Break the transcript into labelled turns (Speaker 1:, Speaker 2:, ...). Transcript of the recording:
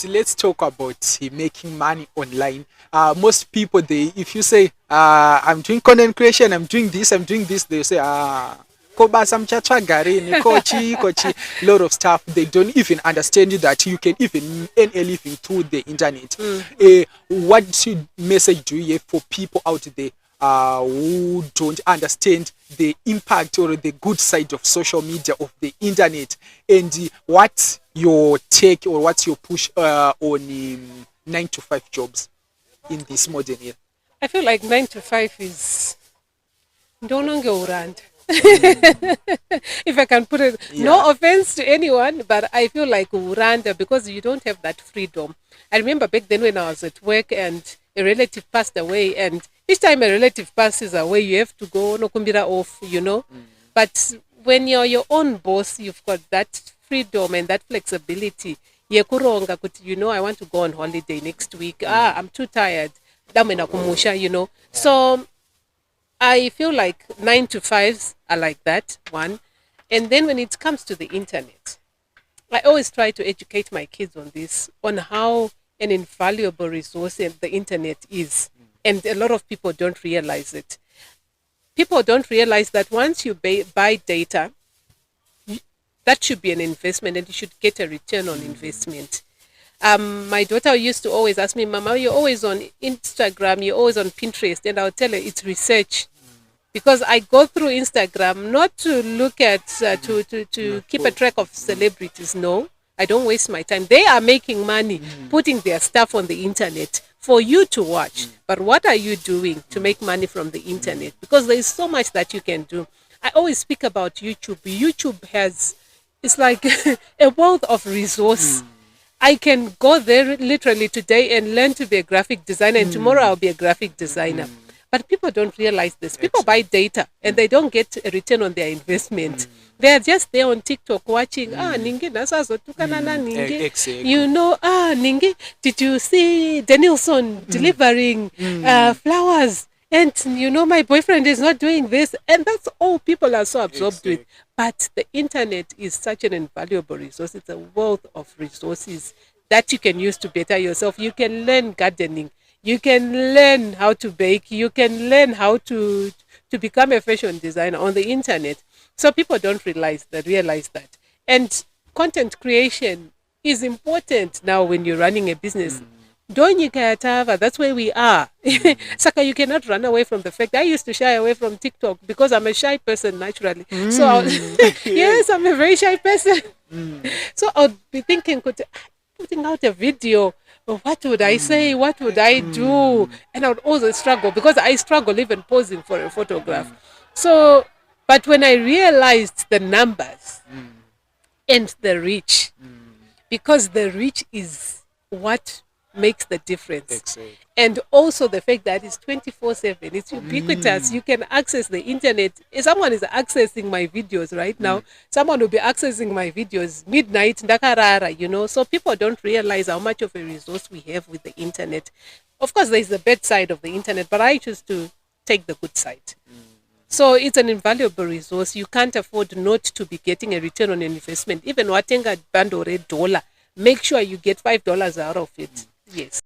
Speaker 1: right, let's talk about making money online. Most people, if you say, I'm doing content creation, I'm doing this, they say, koba samchacha garini, kochi, lot of stuff. They don't even understand that you can even earn a living through the internet. What message do you have for people out there who don't understand the impact or the good side of social media, of the internet, and what's your take or what's your push on 9 to 5 jobs in this modern era?
Speaker 2: I feel like 9 to 5 is don't urand. If I can put it,
Speaker 1: Yeah.
Speaker 2: no offense to anyone, but I feel like uranda because you don't have that freedom. I remember back then when I was at work and a relative passed away, and each time a relative passes away, you have to go no kumbira off, But when you're your own boss, you've got that freedom and that flexibility. Yekuronga kuti, I want to go on holiday next week. I'm too tired. Damena kumusha. So I feel like 9 to 5s are like that, one. And then when it comes to the internet, I always try to educate my kids on this, on how an invaluable resource the internet is. And a lot of people don't realize it. People don't realize that once you buy data, that should be an investment and you should get a return on investment. My daughter used to always ask me, Mama, you're always on Instagram, you're always on Pinterest, and I'll tell her it's research. Because I go through Instagram not to look at, to keep a track of celebrities. No, I don't waste my time. They are making money putting their stuff on the internet for you to watch. But what are you doing to make money from the internet? Because there is so much that you can do. I always speak about YouTube. YouTube it's like a wealth of resource. I can go there literally today and learn to be a graphic designer, and tomorrow I'll be a graphic designer. But people don't realize this. People buy data and they don't get a return on their investment. They are just there on TikTok watching, Ningi nasazotukana na Ningi.
Speaker 1: Exactly.
Speaker 2: Ningi, did you see Danielson delivering flowers? And my boyfriend is not doing this. And that's all people are so absorbed with. But the internet is such an invaluable resource. It's a wealth of resources that you can use to better yourself. You can learn gardening. You can learn how to bake. You can learn how to become a fashion designer on the internet. So people don't realize that. And content creation is important now when you're running a business. That's where we are. Saka, you cannot run away from the fact. I used to shy away from TikTok because I'm a shy person naturally. So yes, I'm a very shy person. So I'll be thinking, putting out a video, what would I say? What would I do? And I would also struggle because I struggle even posing for a photograph. So, but when I realized the numbers and the reach, because the reach is what makes the difference.
Speaker 1: Exactly.
Speaker 2: And also the fact that it's 24/7, it's ubiquitous. You can access the internet. If someone is accessing my videos right now, someone will be accessing my videos midnight, ndakarara, So people don't realize how much of a resource we have with the internet. Of course, there's the bad side of the internet, but I choose to take the good side. So it's an invaluable resource. You can't afford not to be getting a return on investment. Even watenga band or $1, make sure you get $5 out of it. Yes.